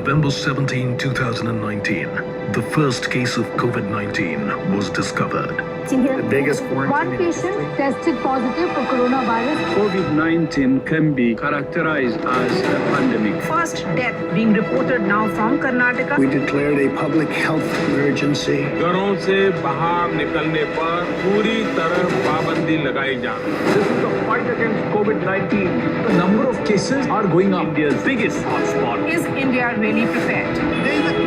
November 17, 2019, the first case of COVID-19 was discovered. The biggest One patient tested positive for coronavirus. COVID-19 can be characterized as a pandemic. First death being reported now from Karnataka. We declared a public health emergency. घरों से बाहर निकलने पर पूरी तरह पाबंदी लगाई जा रही है. This is the fight against COVID-19. The number of cases are going up. India's biggest hotspot. Is India really prepared?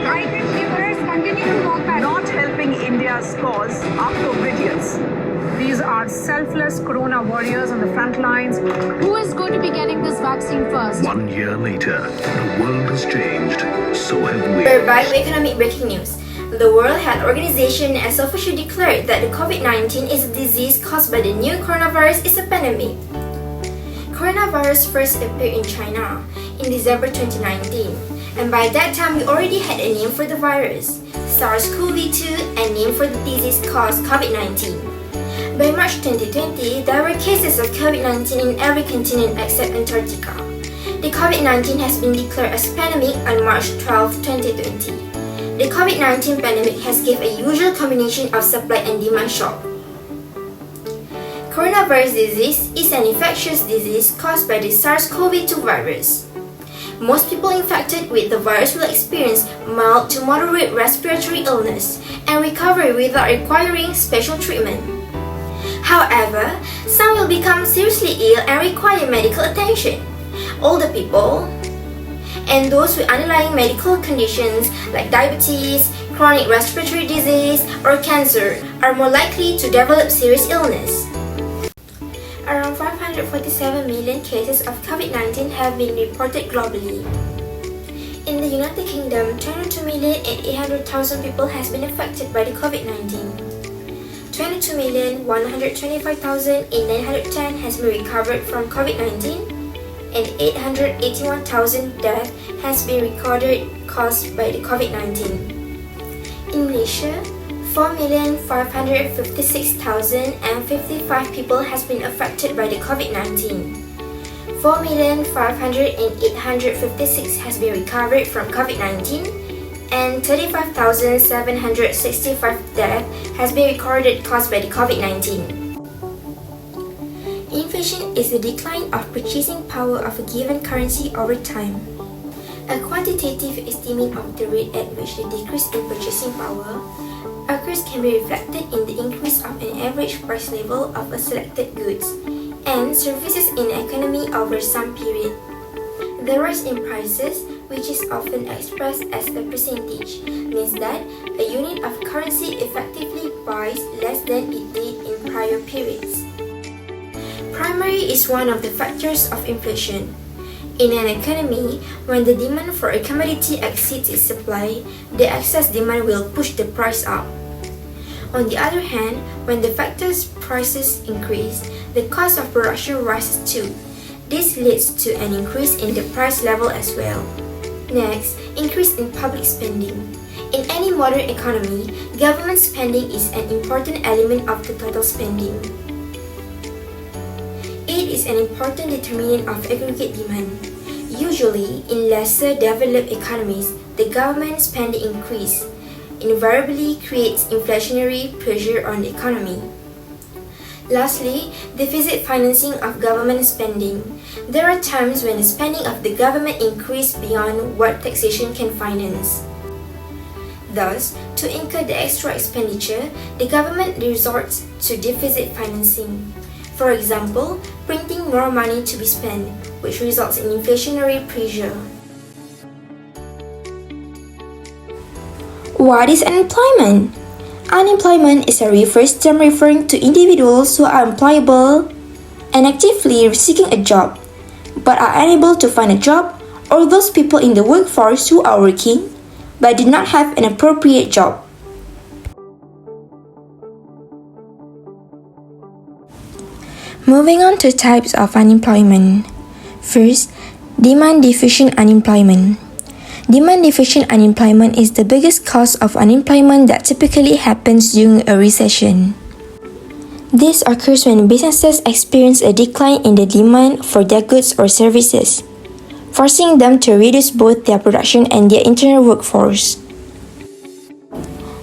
Migrant laborers continue to walk back. Not helping India's cause after vigils. These are selfless corona warriors on the front lines. Who is going to be getting this vaccine first? 1 year later, the world has changed, so have we. Macroeconomic breaking news. The World Health Organization has officially declared that the COVID-19 is a disease caused by the new coronavirus is a pandemic. Coronavirus first appeared in China in December 2019, and by that time we already had a name for the virus, SARS-CoV-2, a name for the disease caused COVID-19. By March 2020, there were cases of COVID-19 in every continent except Antarctica. The COVID-19 has been declared as pandemic on March 12, 2020. The COVID-19 pandemic has given a usual combination of supply and demand shock. Coronavirus disease is an infectious disease caused by the SARS-CoV-2 virus. Most people infected with the virus will experience mild to moderate respiratory illness and recover without requiring special treatment. However, some will become seriously ill and require medical attention. Older people and those with underlying medical conditions like diabetes, chronic respiratory disease, or cancer are more likely to develop serious illness. Around 547 million cases of COVID-19 have been reported globally. In the United Kingdom, 22,800,000 people has been affected by the COVID-19. 22,125,910 has been recovered from COVID-19, and 881,000 deaths has been recorded caused by the COVID-19. In Malaysia, 4,556,055 people has been affected by the COVID-19. 4,508,856 has been recovered from COVID-19, and 35,765 deaths has been recorded caused by the COVID-19. Inflation is the decline of purchasing power of a given currency over time. A quantitative estimate of the rate at which the decrease in purchasing power occurs can be reflected in the increase of an average price level of a selected goods and services in an economy over some period. The rise in prices, which is often expressed as a percentage, means that a unit of currency effectively buys less than it did in prior periods. Primary is one of the factors of inflation. In an economy, when the demand for a commodity exceeds its supply, the excess demand will push the price up. On the other hand, when the factor's prices increase, the cost of production rises too. This leads to an increase in the price level as well. Next, increase in public spending. In any modern economy, government spending is an important element of the total spending. It is an important determinant of aggregate demand. Usually, in lesser developed economies, the government spending increase invariably creates inflationary pressure on the economy. Lastly, deficit financing of government spending. There are times when the spending of the government increases beyond what taxation can finance. Thus, to incur the extra expenditure, the government resorts to deficit financing. For example, printing more money to be spent, which results in inflationary pressure. What is unemployment? Unemployment is a reverse term referring to individuals who are employable and actively seeking a job, but are unable to find a job, or those people in the workforce who are working, but did not have an appropriate job. Moving on to types of unemployment. First, demand deficient unemployment. Demand deficient unemployment is the biggest cause of unemployment that typically happens during a recession. This occurs when businesses experience a decline in the demand for their goods or services. forcing them to reduce both their production and their internal workforce.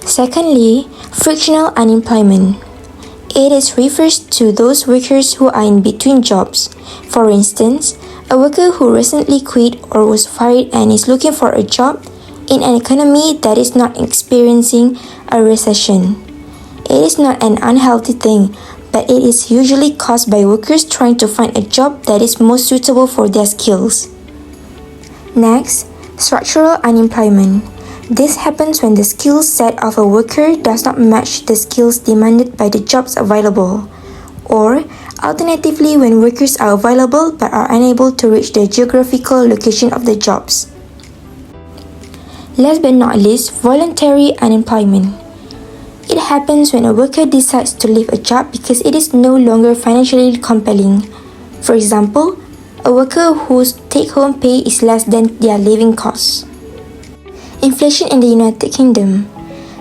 Secondly, frictional unemployment. It refers to those workers who are in between jobs. For instance, a worker who recently quit or was fired and is looking for a job in an economy that is not experiencing a recession. It is not an unhealthy thing, but it is usually caused by workers trying to find a job that is most suitable for their skills. Next, structural unemployment. This happens when the skill set of a worker does not match the skills demanded by the jobs available, or alternatively when workers are available but are unable to reach the geographical location of the jobs. Last but not least, voluntary unemployment. It happens when a worker decides to leave a job because it is no longer financially compelling. For example, a worker whose take-home pay is less than their living costs. Inflation in the United Kingdom.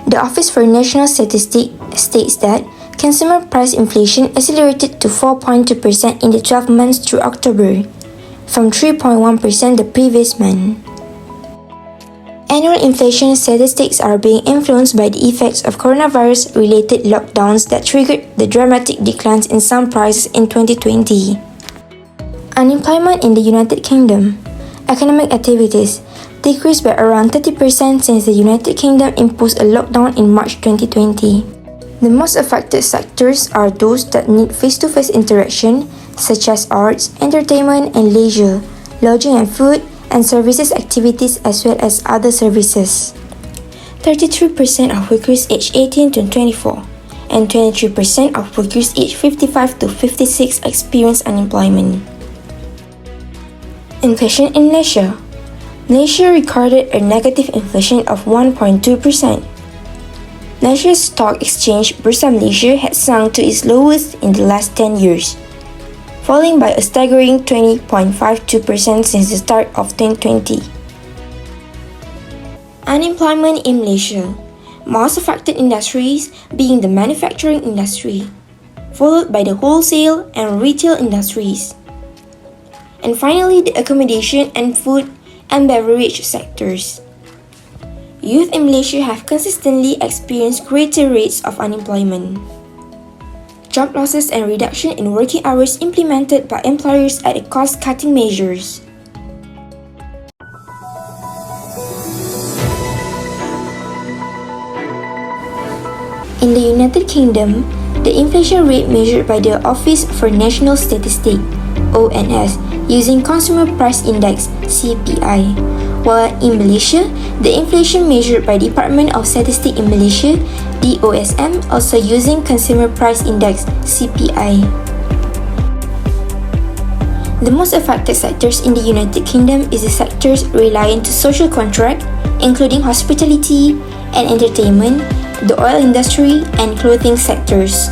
The Office for National Statistics states that consumer price inflation accelerated to 4.2% in the 12 months through October, from 3.1% the previous month. Annual inflation statistics are being influenced by the effects of coronavirus-related lockdowns that triggered the dramatic declines in some prices in 2020. Unemployment in the United Kingdom. Economic activities decreased by around 30% since the United Kingdom imposed a lockdown in March 2020. The most affected sectors are those that need face-to-face interaction, such as arts, entertainment and leisure, lodging and food, and services activities as well as other services. 33% of workers aged 18 to 24 and 23% of workers aged 55 to 56 experience unemployment. Inflation in Malaysia. Malaysia recorded a negative inflation of 1.2%. Malaysia's stock exchange Bursa Malaysia had sunk to its lowest in the last 10 years, falling by a staggering 20.52% since the start of 2020. Unemployment in Malaysia. Most affected industries being the manufacturing industry, followed by the wholesale and retail industries, and finally the accommodation and food and beverage sectors. Youth in Malaysia have consistently experienced greater rates of unemployment. Job losses and reduction in working hours implemented by employers at cost-cutting measures. In the United Kingdom, the inflation rate measured by the Office for National Statistics (ONS) using Consumer Price Index (CPI), while in Malaysia, the inflation measured by Department of Statistics in Malaysia (DOSM) also using Consumer Price Index (CPI). The most affected sectors in the United Kingdom is the sectors reliant to social contract, including hospitality and entertainment, the oil industry, and clothing sectors.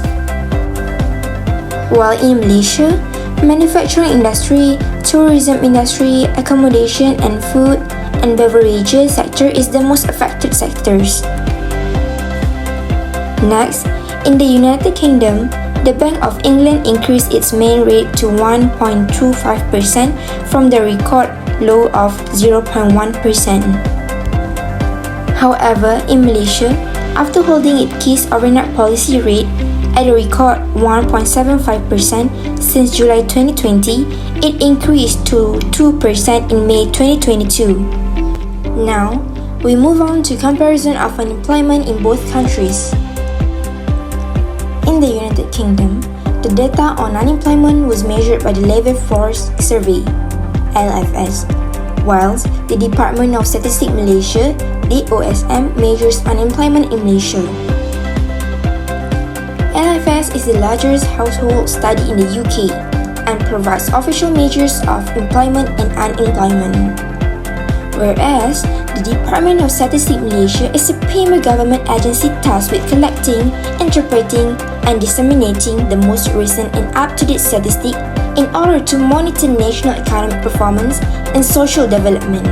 While in Malaysia, manufacturing industry, tourism industry, accommodation and food and beverages sector is the most affected sectors. Next, in the United Kingdom, the Bank of England increased its main rate to 1.25% from the record low of 0.1%. However, in Malaysia, after holding its keys overnight policy rate at a record 1.75% since July 2020, it increased to 2% in May 2022. Now, we move on to comparison of unemployment in both countries. In the United Kingdom, the data on unemployment was measured by the Labour Force Survey (LFS), whilst the Department of Statistics Malaysia (DOSM) measures unemployment in Malaysia. LFS is the largest household study in the UK and provides official measures of employment and unemployment. Whereas, the Department of Statistics Malaysia is a premier government agency tasked with collecting, interpreting, and disseminating the most recent and up-to-date statistics in order to monitor national economic performance and social development.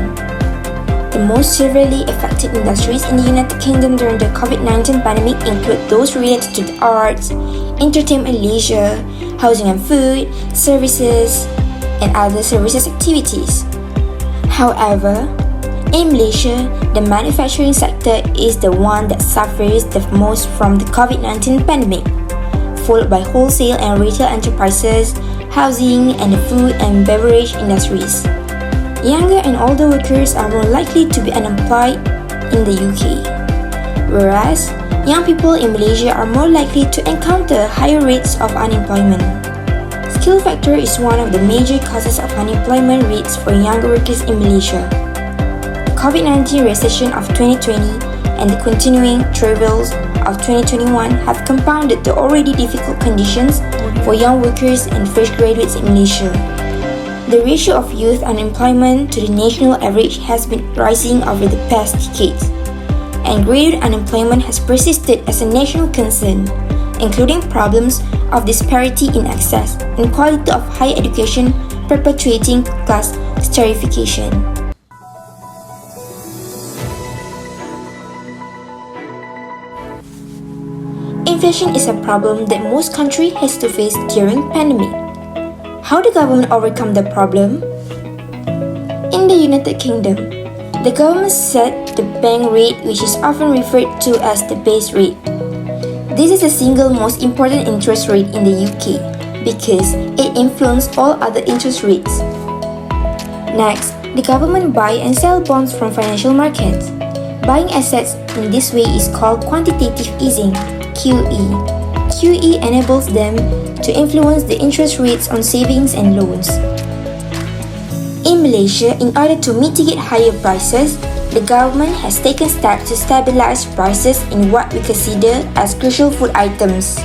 The most severely affected industries in the United Kingdom during the COVID-19 pandemic include those related to the arts, entertainment and leisure, housing and food, services, and other services activities. However, in Malaysia, the manufacturing sector is the one that suffers the most from the COVID-19 pandemic, followed by wholesale and retail enterprises, housing, and the food and beverage industries. Younger and older workers are more likely to be unemployed in the UK, whereas young people in Malaysia are more likely to encounter higher rates of unemployment. Skill factor is one of the major causes of unemployment rates for younger workers in Malaysia. The COVID-19 recession of 2020 and the continuing troubles of 2021 have compounded the already difficult conditions for young workers and fresh graduates in Malaysia. The ratio of youth unemployment to the national average has been rising over the past decades, and graduate unemployment has persisted as a national concern, including problems of disparity in access and quality of higher education, perpetuating class stratification. Inflation is a problem that most countries has to face during pandemic. How the government overcome the problem? In the United Kingdom, the government set the bank rate, which is often referred to as the base rate. This is the single most important interest rate in the UK because it influences all other interest rates. Next, the government buy and sell bonds from financial markets. Buying assets in this way is called quantitative easing, QE. QE enables them to influence the interest rates on savings and loans. In Malaysia, in order to mitigate higher prices, the government has taken steps to stabilize prices in what we consider as crucial food items.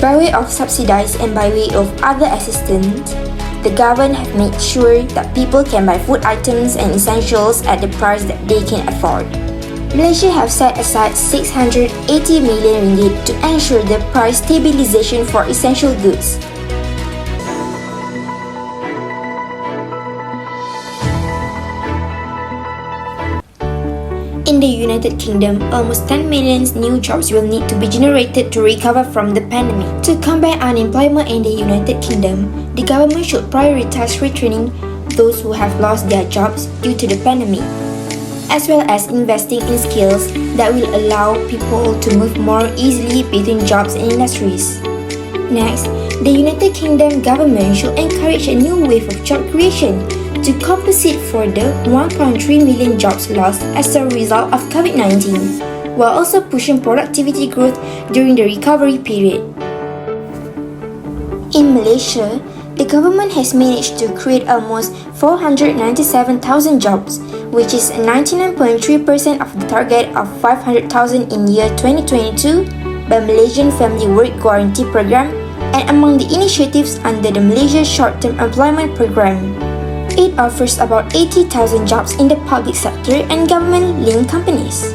By way of subsidies and by way of other assistance, the government have made sure that people can buy food items and essentials at the price that they can afford. Malaysia have set aside 680 million ringgit to ensure the price stabilization for essential goods. In the United Kingdom, almost 10 million new jobs will need to be generated to recover from the pandemic. To combat unemployment in the United Kingdom, the government should prioritize retraining those who have lost their jobs due to the pandemic, as well as investing in skills that will allow people to move more easily between jobs and industries. Next, the United Kingdom government should encourage a new wave of job creation to compensate for the 1.3 million jobs lost as a result of COVID-19, while also pushing productivity growth during the recovery period. In Malaysia, the government has managed to create almost 497,000 jobs, which is 99.3% of the target of 500,000 in year 2022 by Malaysian Family Work Guarantee Program and among the initiatives under the Malaysia Short-Term Employment Program. It offers about 80,000 jobs in the public sector and government-linked companies.